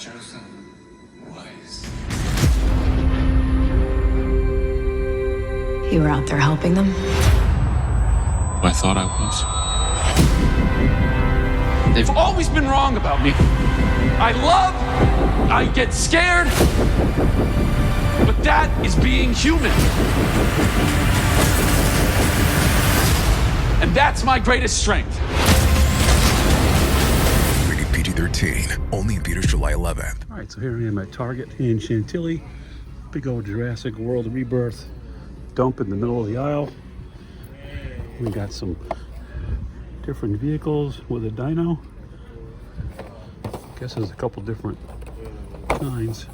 chosen wise. You were out there helping them? I thought I was. They've always been wrong about me. I get scared, but that is being human. And that's my greatest strength. Rated PG-13, only in theaters July 11th. All right, so here I am at Target in Chantilly. Big old Jurassic World Rebirth dump in the middle of the aisle. We got some different vehicles with a dyno. Guess there's a couple different kinds.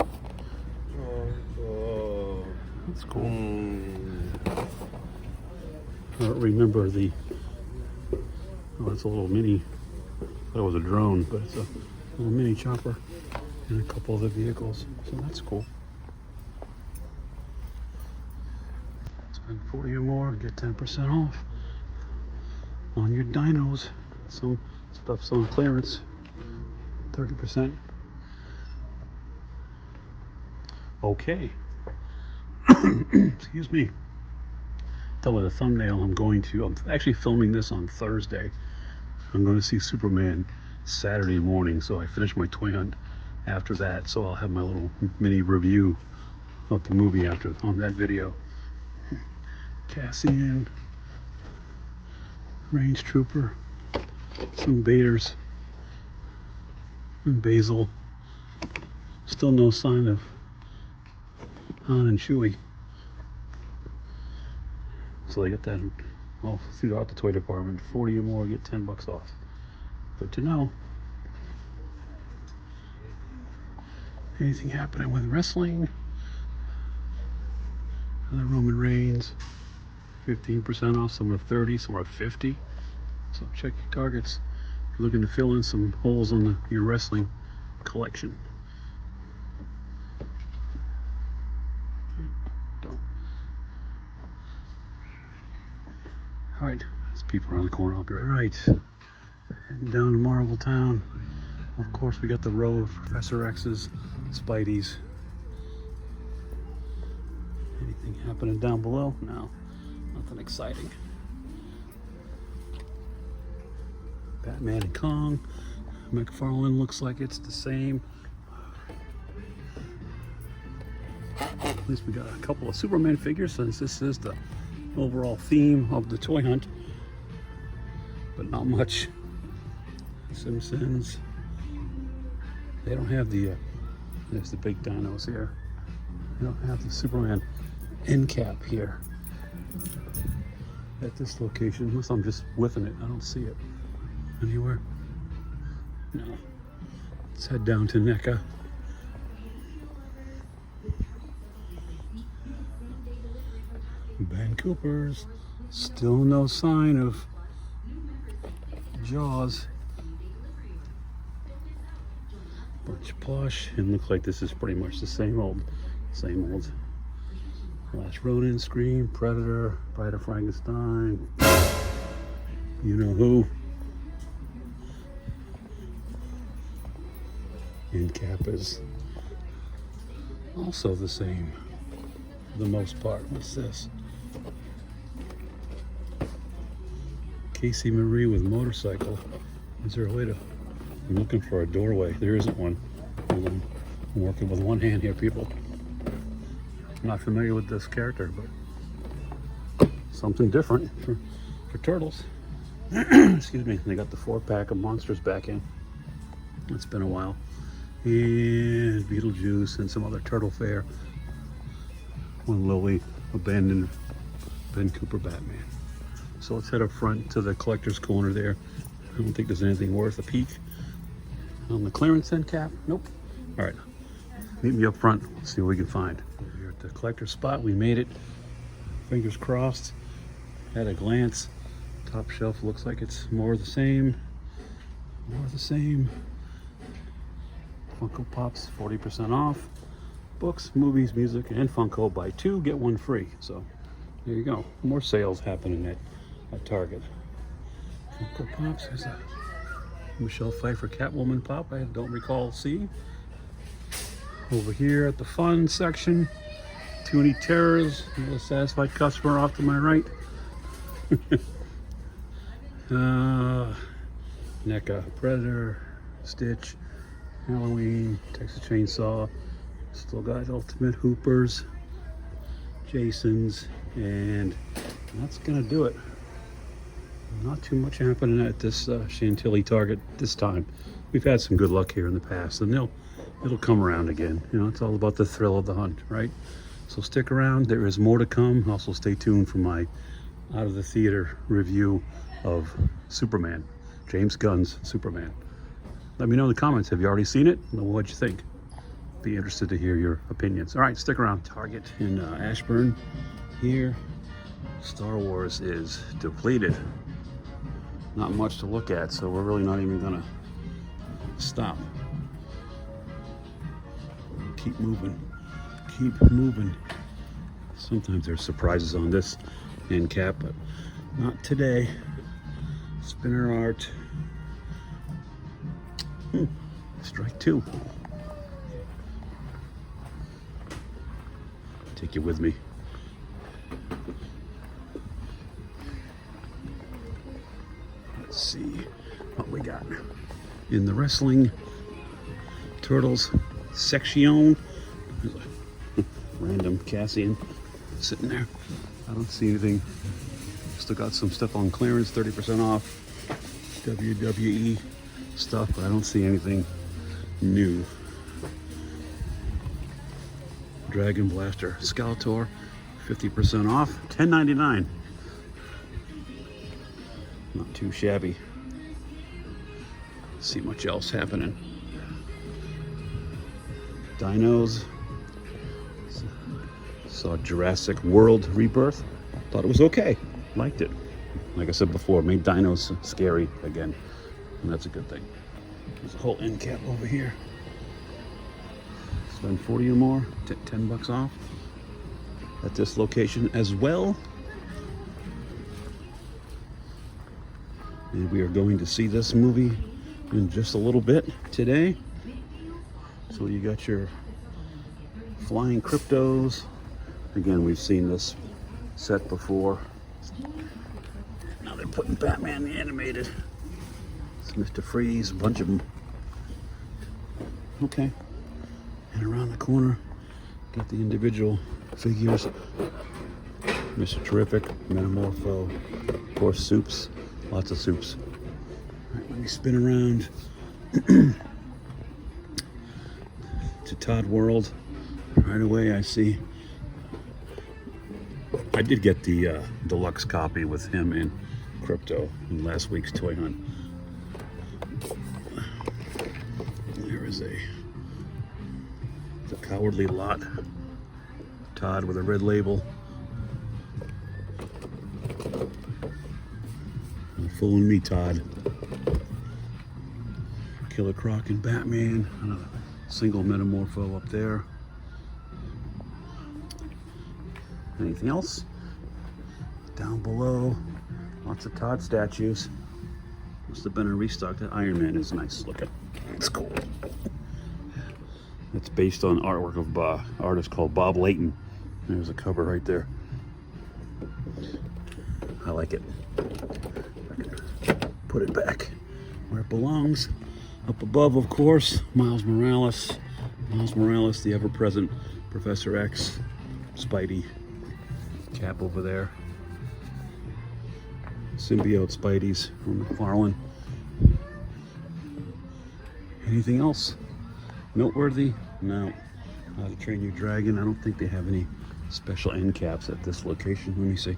That's cool. I don't remember the. Oh, it's a little mini. I thought it was a drone, but it's a little mini chopper and a couple of the vehicles. So that's cool. Spend 40 or more, get 10% off on your dynos. Some stuff's on clearance, 30%. Okay. Excuse me. Tell by the thumbnail, I'm actually filming this on Thursday. I'm going to see Superman Saturday morning, so I finish my toy hunt after that. So I'll have my little mini review of the movie on that video. Cassian, Range Trooper, some Baders, and Basil. Still no sign of Han and Chewie. So they get that all throughout the toy department. 40 or more, get 10 bucks off. Good to know. Anything happening with wrestling? Another Roman Reigns. 15% off. Some are 30, some are 50. So check your targets. If you're looking to fill in some holes on your wrestling collection. All right, there's people around the corner. I'll be right. Heading down to Marvel Town. Of course, we got the row of Professor X's, Spideys. Anything happening down below? No, nothing exciting. Batman and Kong. McFarlane looks like it's the same. At least we got a couple of Superman figures, since this is the overall theme of the toy hunt, but not much. Simpsons. They don't have the there's the big dinos here. They don't have the Superman end cap here at this location, unless I'm just whiffing it. I don't see it anywhere. No. Let's head down to NECA. Ben Cooper's. Still no sign of Jaws. Bunch of plush, and looks like this is pretty much the same old. Last Ronin, Scream, Predator, Bride of Frankenstein. You know who. End cap is also the same for the most part. What's this? Casey Marie with motorcycle. Is there a way to... I'm looking for a doorway. There isn't one. Hold on. I'm working with one hand here, people. I'm not familiar with this character, but something different for turtles. Excuse me. They got the 4-pack of monsters back in. It's been a while. And Beetlejuice and some other turtle fare. One lowly abandoned Ben Cooper Batman. So let's head up front to the collector's corner there. I don't think there's anything worth a peek. On the clearance end cap? Nope. All right, meet me up front. Let's see what we can find. We're at the collector's spot. We made it. Fingers crossed. At a glance, top shelf looks like it's more of the same. More of the same. Funko Pops, 40% off. Books, movies, music, and Funko. Buy 2, get 1 free. So there you go. More sales happening at Target. Funko Pops. There's a Michelle Pfeiffer Catwoman pop I don't recall seeing. Over here at the fun section, Toonie Terrors, a satisfied customer off to my right. NECA, Predator, Stitch, Halloween, Texas Chainsaw, still got Ultimate Hoopers, Jason's, and that's gonna do it. Not too much happening at this Chantilly Target this time. We've had some good luck here in the past, and it'll come around again. You know, it's all about the thrill of the hunt, right? So stick around. There is more to come. Also, stay tuned for my out of the theater review of Superman, James Gunn's Superman. Let me know in the comments. Have you already seen it? What'd you think? Be interested to hear your opinions. All right, stick around. Target in Ashburn here. Star Wars is depleted. Not much to look at, so we're really not even gonna stop. Keep moving. Keep moving. Sometimes there's surprises on this end cap, but not today. Spinner art. Strike two. Take you with me. Let's see what we got in the wrestling turtles section. There's a random Cassian sitting there. I don't see anything. Still got some stuff on clearance, 30% off. WWE stuff, but I don't see anything new. Dragon Blaster Skeletor, 50% off, $10.99. Not too shabby. See much else happening. Dinos. Saw Jurassic World Rebirth. Thought it was okay. Liked it. Like I said before, made dinos scary again. And that's a good thing. There's a whole end cap over here. Spend 40 or more, 10 bucks off at this location as well. And we are going to see this movie in just a little bit today. So you got your flying cryptos. Again, we've seen this set before. Now they're putting Batman the animated. It's Mr. Freeze, a bunch of them. Okay. And around the corner, got the individual figures. Mr. Terrific, Metamorpho, of course, soups. Lots of soups. All right, let me spin around to Todd World. Right away, I see. I did get the deluxe copy with him and Crypto in last week's toy hunt. There is the Cowardly Lot. Todd with a red label. Fooling me, Todd. Killer Croc and Batman. Another single Metamorpho up there. Anything else? Down below, lots of Todd statues. Must have been a restock. That Iron Man is nice looking. It's cool. It's based on artwork of an artist called Bob Layton. There's a cover right there. I like it. Put it back where it belongs. Up above, of course, Miles Morales. Miles Morales, the ever-present Professor X, Spidey cap over there. Symbiote Spideys from McFarlane. Anything else noteworthy? No. How to Train Your Dragon. I don't think they have any special end caps at this location. Let me see.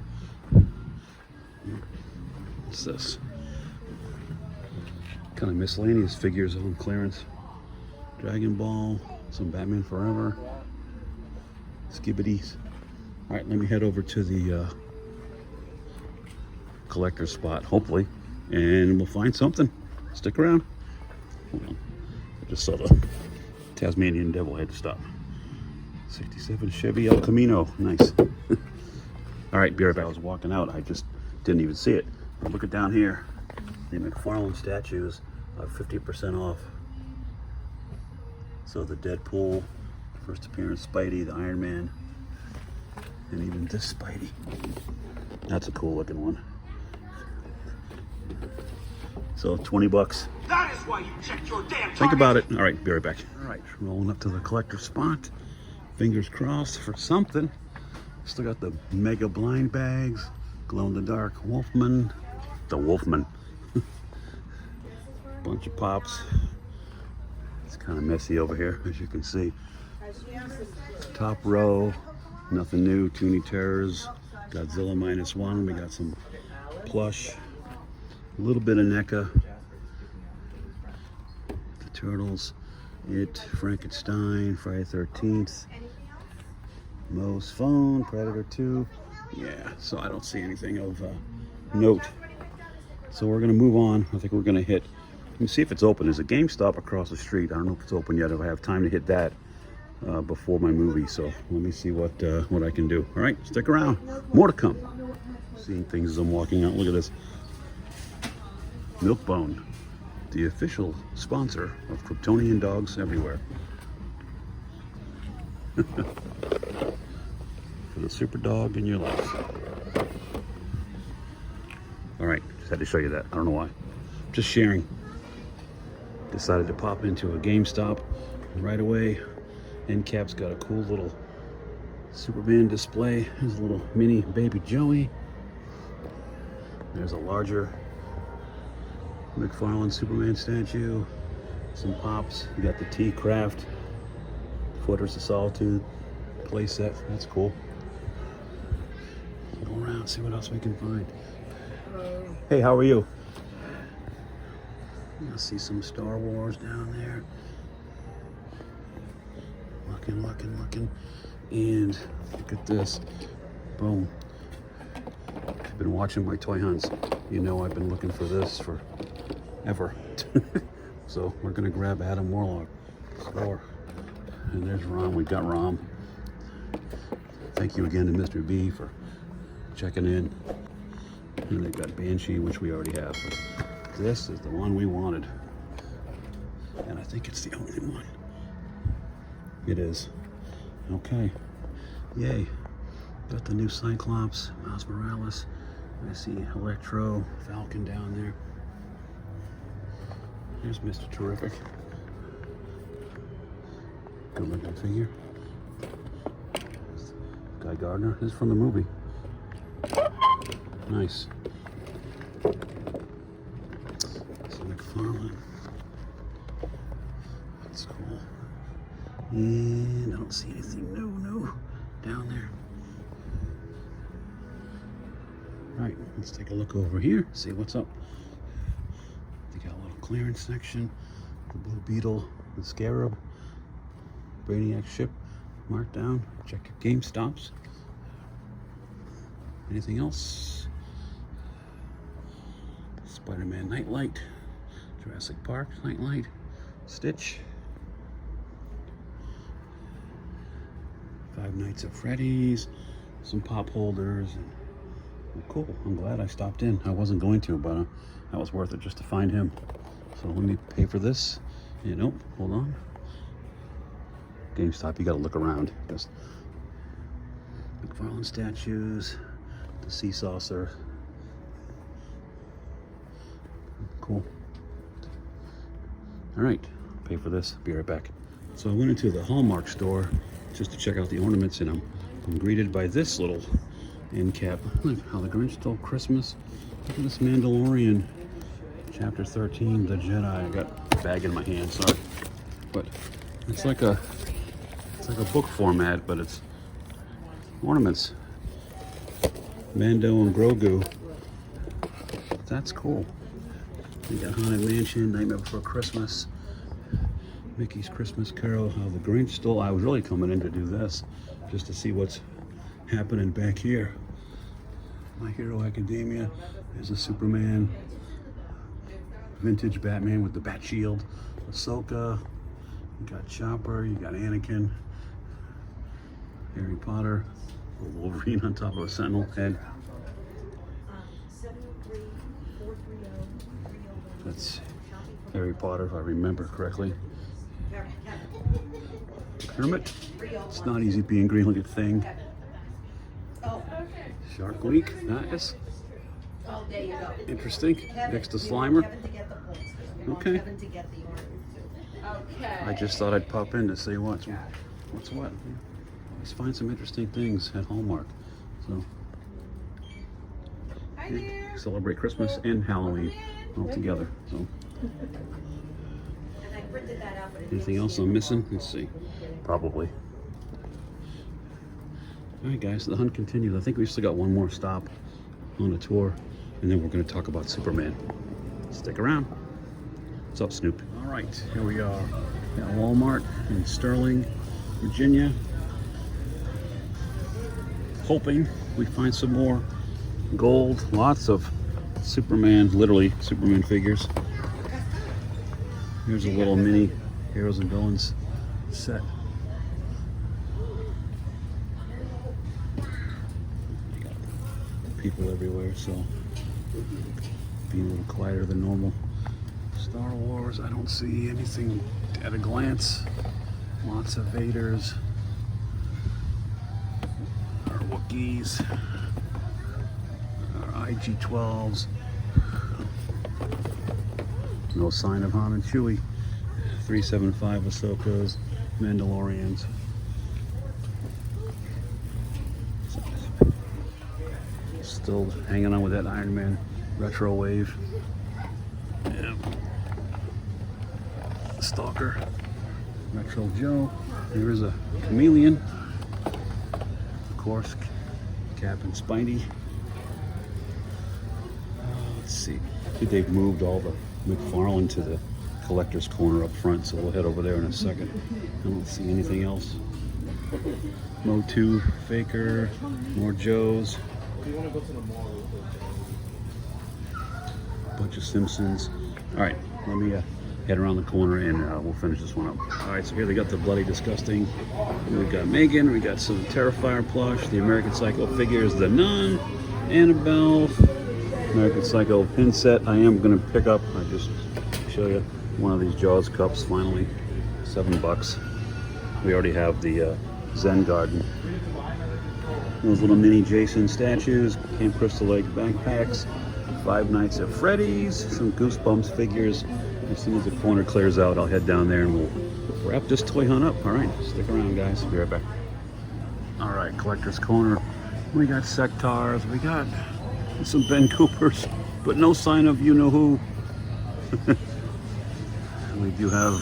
What's this? Kind of miscellaneous figures on clearance. Dragon Ball, some Batman Forever, Skibbities. All right, let me head over to the collector's spot, hopefully, and we'll find something. Stick around. Hold on. I just saw the Tasmanian Devil. I had to stop. 67 Chevy El Camino. Nice. All right, be right back. I was walking out. I just didn't even see it. Look at down here. The McFarlane statues are 50% off. So the Deadpool, First appearance, Spidey, the Iron Man, and even this Spidey. That's a cool looking one. So 20 bucks. That is why you checked your damn Think about it. All right, be right back. All right, rolling up to the collector spot. Fingers crossed for something. Still got the mega blind bags, glow in the dark Wolfman, the Wolfman. Bunch of pops. It's kind of messy over here, as you can see. Top row, nothing new. Toonie Terrors, Godzilla -1. We got some plush, a little bit of NECA. The Turtles, It, Frankenstein, Friday 13th, Moe's Phone, Predator 2. Yeah, so I don't see anything of note. So we're gonna move on. I think we're gonna hit, let me see if it's open. There's a GameStop across the street. I don't know if it's open yet, if I have time to hit that before my movie. So let me see what I can do. All right, stick around. More to come. Seeing things as I'm walking out. Look at this. Milkbone, the official sponsor of Kryptonian Dogs Everywhere. For the super dog in your life. All right, just had to show you that. I don't know why. Just sharing. Decided to pop into a GameStop right away. NCAP's got a cool little Superman display. There's a little mini baby Joey. There's a larger McFarlane Superman statue. Some pops. You got the T-Craft Fortress of Solitude playset. That's cool. Go around, see what else we can find. Hello. Hey, how are you? I see some Star Wars down there. Looking. And look at this. Boom. If you've been watching my toy hunts, you know I've been looking for this for ever. So we're gonna grab Adam Warlock. Score. And there's Rom. We got Rom. Thank you again to Mr. B for checking in. And they've got Banshee, which we already have. This is the one we wanted. And I think it's the only one. It is. Okay. Yay. Got the new Cyclops, Miles Morales. I see Electro, Falcon down there. There's Mr. Terrific. Good looking figure. Guy Gardner. This is from the movie. Nice. It's McFarlane. That's cool. And I don't see anything new down there. All right, let's take a look over here, see what's up. They got a little clearance section. The Blue Beetle, the Scarab, Brainiac ship marked down. Check your GameStops. Anything else? Spider-Man Nightlight, Jurassic Park Nightlight, Stitch, Five Nights at Freddy's, some pop holders. And, well, cool. I'm glad I stopped in. I wasn't going to, but that was worth it just to find him. So let me pay for this. You know, hold on. GameStop, you got to look around. Just McFarlane statues, the sea saucer. Cool. All right, pay for this. Be right back. So I went into the Hallmark store just to check out the ornaments, and I'm greeted by this little end cap. Look how the Grinch Stole Christmas. Look at this Mandalorian, Chapter 13, The Jedi. I got a bag in my hand, sorry, but it's like a book format, but it's ornaments. Mando and Grogu. That's cool. We got Haunted Mansion, Nightmare Before Christmas, Mickey's Christmas Carol, How the Grinch Stole. I was really coming in to do this, just to see what's happening back here. My Hero Academia. There's a Superman, vintage Batman with the Bat Shield, Ahsoka. You got Chopper. You got Anakin, Harry Potter, a Wolverine on top of a Sentinel head. That's Harry Potter, if I remember correctly. Hermit. It's not easy being green. Look at Thing. Shark Week. Nice. Interesting. Next to Slimer. Okay. I just thought I'd pop in to see what's what. Let's find some interesting things at Hallmark. So yeah, celebrate Christmas and Halloween all together. So anything else I'm missing? Let's see. Probably. All right, guys. The hunt continues. I think we've still got one more stop on the tour, and then we're going to talk about Superman. Stick around. What's up, Snoop? All right, here we are at Walmart in Sterling, Virginia. Hoping we find some more gold. Lots of Superman, literally Superman figures. Here's a little mini Heroes and Villains set. People everywhere, so being a little quieter than normal. Star Wars, I don't see anything at a glance. Lots of Vaders, our Wookiees, our IG-12s. No sign of Han and Chewie. 375 Ahsokas, Mandalorians. Still hanging on with that Iron Man retro wave. Yeah. Stalker, Retro Joe. There is a Chameleon. Of course, Cap and Spidey. Let's see. I think they've moved all the McFarlane to the collector's corner up front, so we'll head over there in a second. I don't see anything else. Motu, Faker, more Joes. Do you want to go to the mall real quick? Bunch of Simpsons. All right, let me head around the corner and we'll finish this one up. All right, so here they got the Bloody Disgusting. We've got Megan, we got some Terrifier plush, the American Psycho figures, the Nun, Annabelle, American Psycho pin set. I am gonna pick up, I just show you one of these Jaws cups finally, $7. We already have the Zen Garden. Those little mini Jason statues, Camp Crystal Lake backpacks, Five Nights at Freddy's, some Goosebumps figures. As soon as the corner clears out, I'll head down there and we'll wrap this toy hunt up. All right, stick around, guys. Be right back. All right, Collector's Corner. We got Sectars, we got some Ben Coopers, but no sign of you-know-who. We do have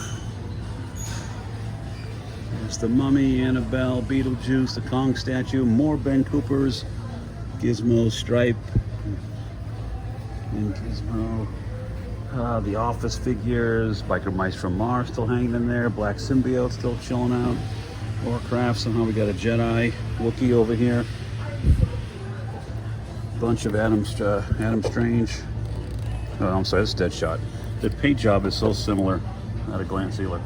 there's the Mummy, Annabelle, Beetlejuice, the Kong statue, more Ben Coopers, Gizmo, Stripe, and Gizmo. The Office figures, Biker Mice from Mars still hanging in there, Black Symbiote still chilling out, Warcraft, somehow we got a Jedi, Wookiee over here, bunch of Adam Strange. Oh, I'm sorry, this is Deadshot. The paint job is so similar at a glance either,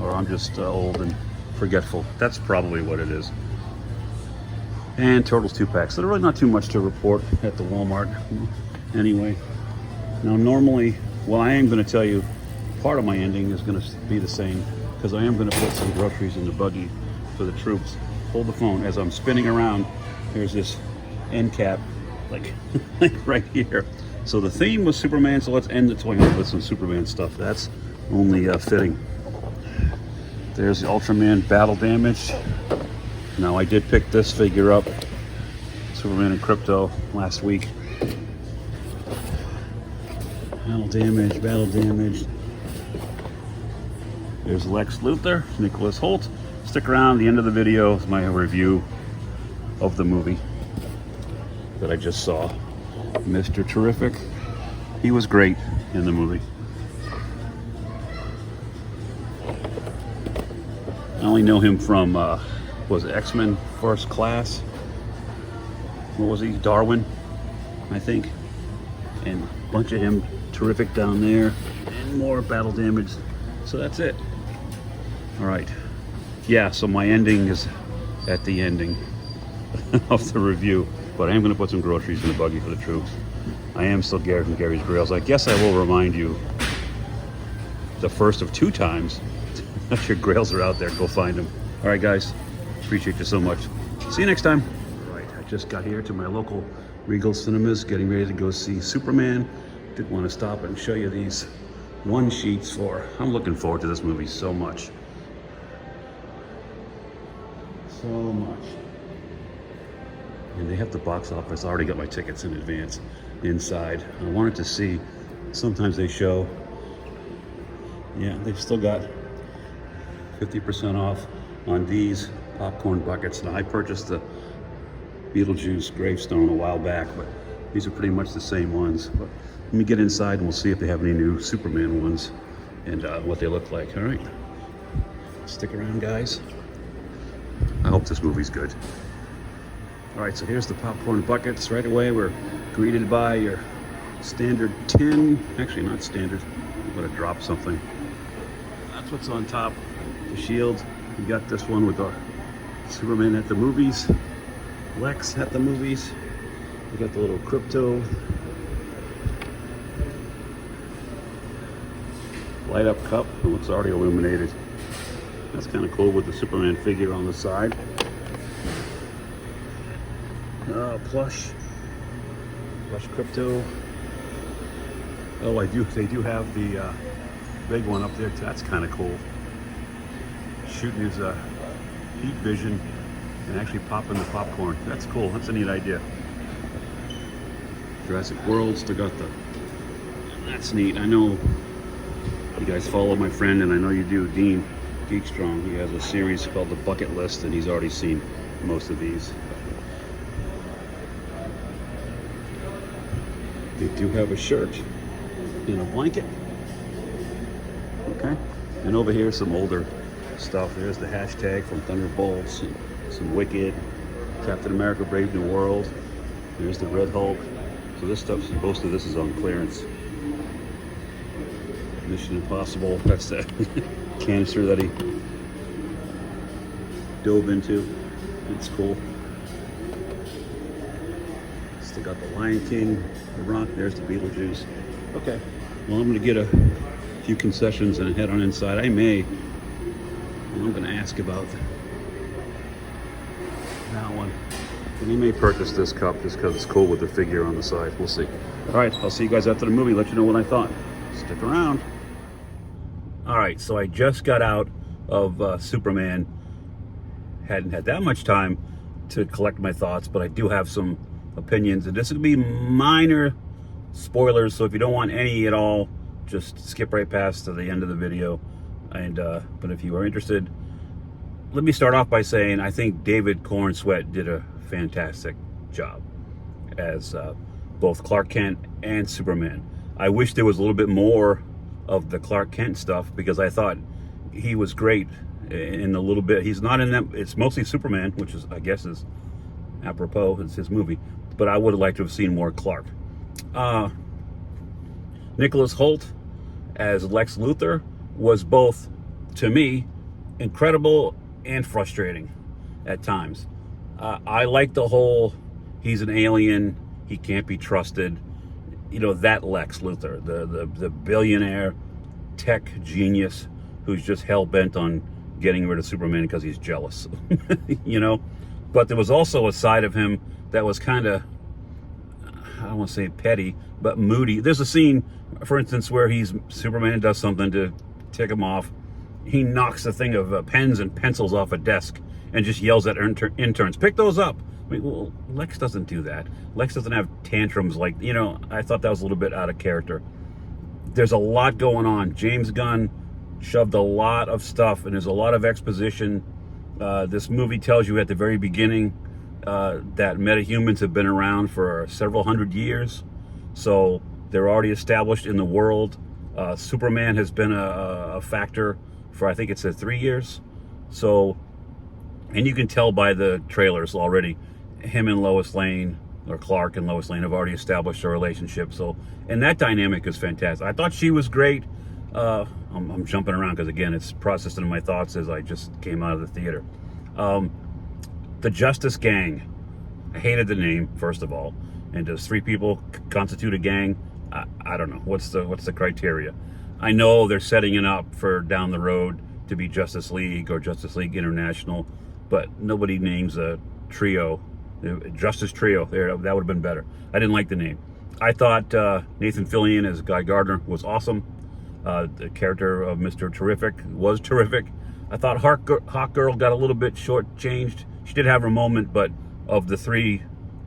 or I'm just old and forgetful. That's probably what it is. And Turtles 2-packs. So there's really not too much to report at the Walmart anyway. Now normally, well, I am going to tell you part of my ending is going to be the same because I am going to put some groceries in the buggy for the troops. Hold the phone. As I'm spinning around, there's this end cap like right here. So the theme was Superman, so let's end the toy hunt with some Superman stuff. That's only fitting. There's the Ultraman Battle Damage. Now I did pick this figure up, Superman and Crypto, last week. Battle Damage. There's Lex Luthor, Nicholas Hoult. Stick around, the end of the video is my review of the movie that I just saw. Mr. Terrific. He was great in the movie. I only know him from, was it X-Men First Class? What was he? Darwin, I think. And a bunch of him. Terrific down there. And more Battle Damage. So that's it. All right. Yeah, so my ending is at the ending of the review. But I am going to put some groceries in the buggy for the troops. I am still Gary from Gary's Grails. I guess I will remind you the first of 2 times that your Grails are out there. Go find them. All right, guys, appreciate you so much. See you next time. All right, I just got here to my local Regal Cinemas, getting ready to go see Superman. Did want to stop and show you these one sheets for. I'm looking forward to this movie so much. So much. And they have the box office. I already got my tickets in advance inside. I wanted to see, sometimes they show, yeah, they've still got 50% off on these popcorn buckets. Now, I purchased the Beetlejuice gravestone a while back, but these are pretty much the same ones. But let me get inside and we'll see if they have any new Superman ones and what they look like. All right, stick around, guys. I hope this movie's good. All right, so here's the popcorn buckets. Right away, we're greeted by your standard tin. Actually, not standard. I'm gonna drop something. That's what's on top. The shield. We got this one with the Superman at the movies. Lex at the movies. We got the little crypto. Light up cup. Oh, it's already illuminated. That's kind of cool with the Superman figure on the side. Plush crypto. Oh, they do have the big one up there too. That's kind of cool. Shooting his heat vision and actually popping the popcorn. That's cool. That's a neat idea. Jurassic World still got the. That's neat. I know you guys follow my friend, and I know you do, Dean Geekstrong. He has a series called The Bucket List, and he's already seen most of these. They do have a shirt and a blanket. Okay. And over here, some older stuff. There's the hashtag from Thunderbolts, and some Wicked, Captain America Brave New World. There's the Red Hulk. So this stuff, most of this is on clearance. Mission Impossible. That's the canister that he dove into. It's cool. Still got the Lion King, the Rock. There's the Beetlejuice. Okay. Well, I'm going to get a few concessions and head on inside. I'm going to ask about that one. And you may purchase this cup just because it's cool with the figure on the side. We'll see. All right, I'll see you guys after the movie. Let you know what I thought. Stick around. All right, so I just got out of Superman. Hadn't had that much time to collect my thoughts, but I do have some opinions. And this will be minor spoilers, so if you don't want any at all, just skip right past to the end of the video. And but if you are interested, let me start off by saying I think David Cornsweet did a fantastic job as both Clark Kent and Superman. I wish there was a little bit more of the Clark Kent stuff because I thought he was great in a little bit. He's not in that. It's mostly Superman, which is, I guess, is apropos. It's his movie, but I would have liked to have seen more Clark. Nicholas Hoult as Lex Luthor was both, to me, incredible and frustrating at times. I like the whole, he's an alien, he can't be trusted. You know, that Lex Luthor, the billionaire tech genius who's just hell-bent on getting rid of Superman because he's jealous, you know? But there was also a side of him that was kind of, I don't want to say petty, but moody. There's a scene, for instance, where Superman does something to tick him off. He knocks a thing of pens and pencils off a desk and just yells at interns, pick those up. I mean, well, Lex doesn't do that. Lex doesn't have tantrums like, you know, I thought that was a little bit out of character. There's a lot going on. James Gunn shoved a lot of stuff, and there's a lot of exposition. This movie tells you at the very beginning that metahumans have been around for several hundred years. So they're already established in the world. Superman has been a factor for, I think it said 3 years. So, and you can tell by the trailers already, him and Lois Lane, or Clark and Lois Lane, have already established a relationship. So, and that dynamic is fantastic. I thought she was great. I'm jumping around because, again, it's processing my thoughts as I just came out of the theater. The Justice Gang. I hated the name, first of all. And does 3 people constitute a gang? I don't know. What's the criteria? I know they're setting it up for down the road to be Justice League or Justice League International, but nobody names a trio, Justice Trio. There, that would have been better. I didn't like the name. I thought Nathan Fillion as Guy Gardner was awesome. The character of Mr. Terrific was terrific. I thought Hawk Girl got a little bit shortchanged. She did have her moment, but of the three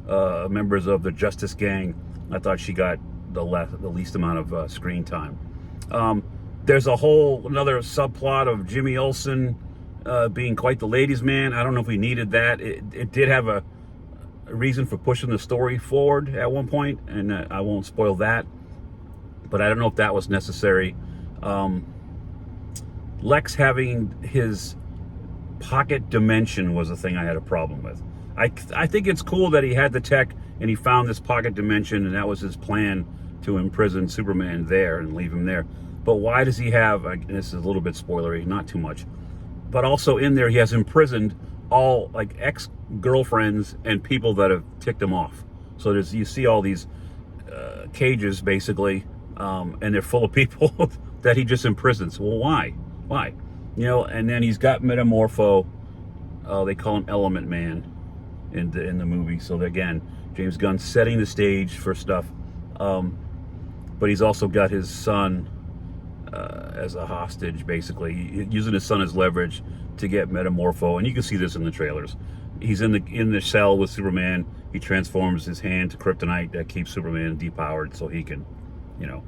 members of the Justice Gang, I thought she got the least amount of screen time. There's another subplot of Jimmy Olsen being quite the ladies' man. I don't know if we needed that. It did have a reason for pushing the story forward at one point, and I won't spoil that, but I don't know if that was necessary. Lex having his pocket dimension was the thing I had a problem with. I think it's cool that he had the tech and he found this pocket dimension, and that was his plan to imprison Superman there and leave him there. But why does he have, this is a little bit spoilery, not too much, but also in there he has imprisoned all like ex-girlfriends and people that have ticked him off. So you see all these cages basically, and they're full of people that he just imprisons. Well, why? You know, and then he's got Metamorpho. They call him Element Man in the movie. So again, James Gunn setting the stage for stuff. But he's also got his son as a hostage, basically using his son as leverage to get Metamorpho. And you can see this in the trailers. He's in the cell with Superman. He transforms his hand to kryptonite that keeps Superman depowered so he can, you know,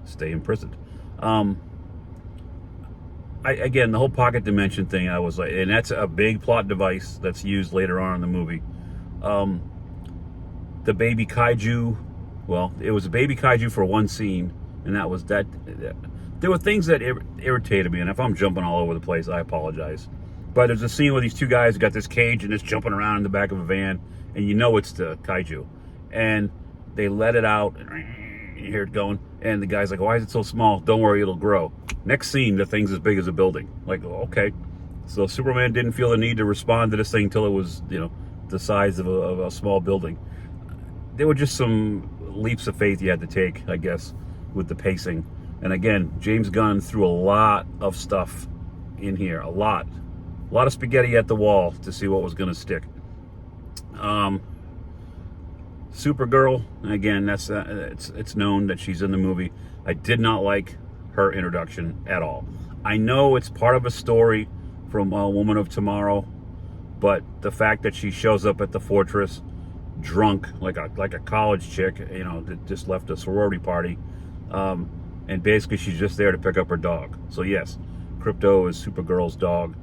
stay imprisoned. Again, the whole pocket dimension thing, I was like, and that's a big plot device that's used later on in the movie. The baby kaiju, well, it was a baby kaiju for one scene, and that was that. There were things that irritated me, and if I'm jumping all over the place, I apologize. But there's a scene where these two guys got this cage and it's jumping around in the back of a van, and you know it's the kaiju. And they let it out, and you hear it going, and the guy's like, why is it so small? Don't worry, it'll grow. Next scene, the thing's as big as a building. Like, okay. So Superman didn't feel the need to respond to this thing until it was, you know, the size of a small building. There were just some leaps of faith you had to take, I guess, with the pacing. And again, James Gunn threw a lot of stuff in here. A lot of spaghetti at the wall to see what was going to stick. Supergirl, again, that's it's known that she's in the movie. I did not like her introduction at all. I know it's part of a story from a Woman of Tomorrow, but the fact that she shows up at the fortress drunk like a college chick, you know, that just left a sorority party, and basically she's just there to pick up her dog. So yes, Krypto is Supergirl's dog.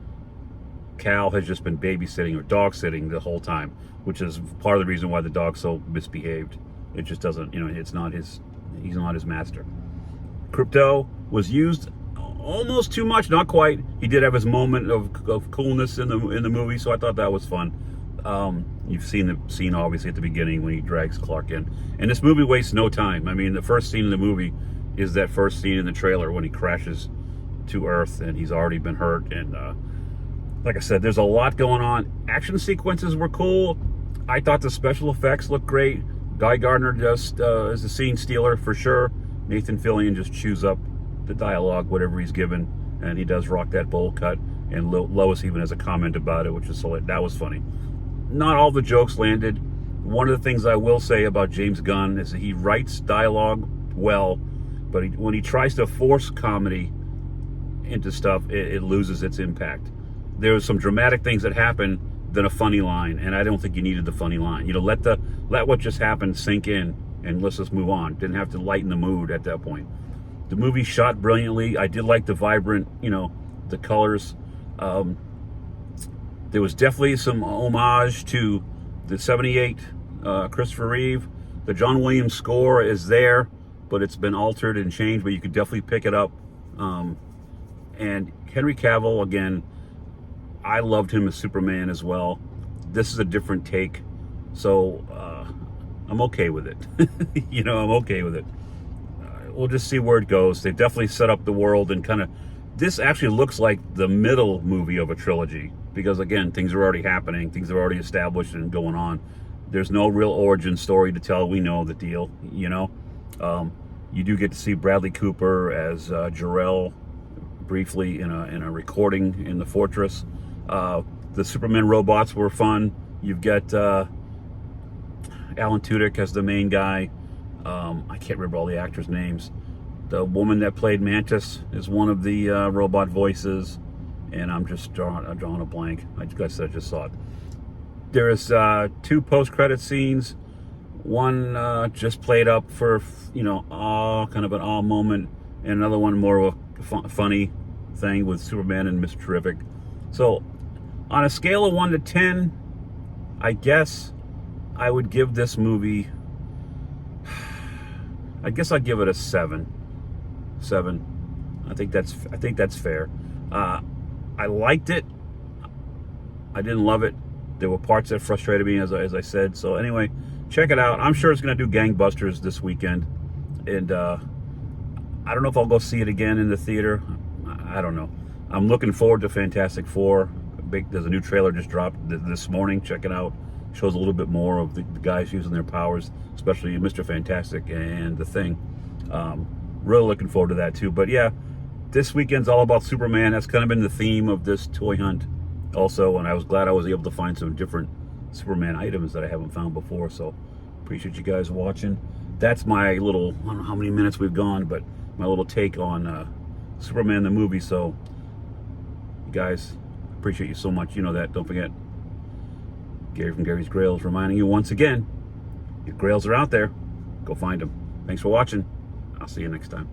Cal has just been babysitting or dog sitting the whole time, which is part of the reason why the dog's so misbehaved. It just doesn't, you know, he's not his master. Krypto was used almost too much, not quite. He did have his moment of coolness in the movie, so I thought that was fun. You've seen the scene obviously at the beginning when he drags Clark in, and this movie wastes no time. I mean, the first scene in the movie is that first scene in the trailer when he crashes to Earth and he's already been hurt. And like I said, there's a lot going on. Action sequences were cool. I thought the special effects looked great. Guy Gardner just is a scene stealer for sure. Nathan Fillion just chews up the dialogue, whatever he's given, and he does rock that bowl cut. And Lois even has a comment about it, which is that was funny. Not all the jokes landed. One of the things I will say about James Gunn is that he writes dialogue well, but when he tries to force comedy into stuff, it loses its impact. There was some dramatic things that happened, then a funny line, and I don't think you needed the funny line. You know, let what just happened sink in, and let's just move on. Didn't have to lighten the mood at that point. The movie shot brilliantly. I did like the vibrant, you know, the colors. There was definitely some homage to the 78 Christopher Reeve. The John Williams score is there, but it's been altered and changed, but you could definitely pick it up. And Henry Cavill, again, I loved him as Superman as well. This is a different take, so I'm okay with it. You know, I'm okay with it. We'll just see where it goes. They definitely set up the world and kind of, this actually looks like the middle movie of a trilogy, because again, things are already happening, things are already established and going on. There's no real origin story to tell. We know the deal, you know. You do get to see Bradley Cooper as Jor-El briefly in a recording in the fortress. The Superman robots were fun. You've got Alan Tudyk as the main guy. I can't remember all the actors' names. The woman that played Mantis is one of the robot voices, and I'm drawing a blank. I just saw it. There is 2 post-credit scenes. One just played up for kind of an awe moment, and another one more of a funny thing with Superman and Mr. Terrific. So, on a scale of 1 to 10, I guess I would give this movie. I guess I'd give it a 7. 7. I think that's fair. I liked it. I didn't love it. There were parts that frustrated me, as I said. So anyway, check it out. I'm sure it's going to do gangbusters this weekend, and I don't know if I'll go see it again in the theater. I don't know. I'm looking forward to Fantastic Four. There's a new trailer just dropped this morning. Check it out. Shows a little bit more of the guys using their powers, especially Mr. Fantastic and the Thing. Really looking forward to that too. But yeah, this weekend's all about Superman. That's kind of been the theme of this toy hunt also, and I was glad I was able to find some different Superman items that I haven't found before. So appreciate you guys watching. That's my little, I don't know how many minutes we've gone, but my little take on Superman the movie. So you guys, appreciate you so much. You know that. Don't forget, Gary from Gary's Grails reminding you once again, your Grails are out there. Go find them. Thanks for watching. I'll see you next time.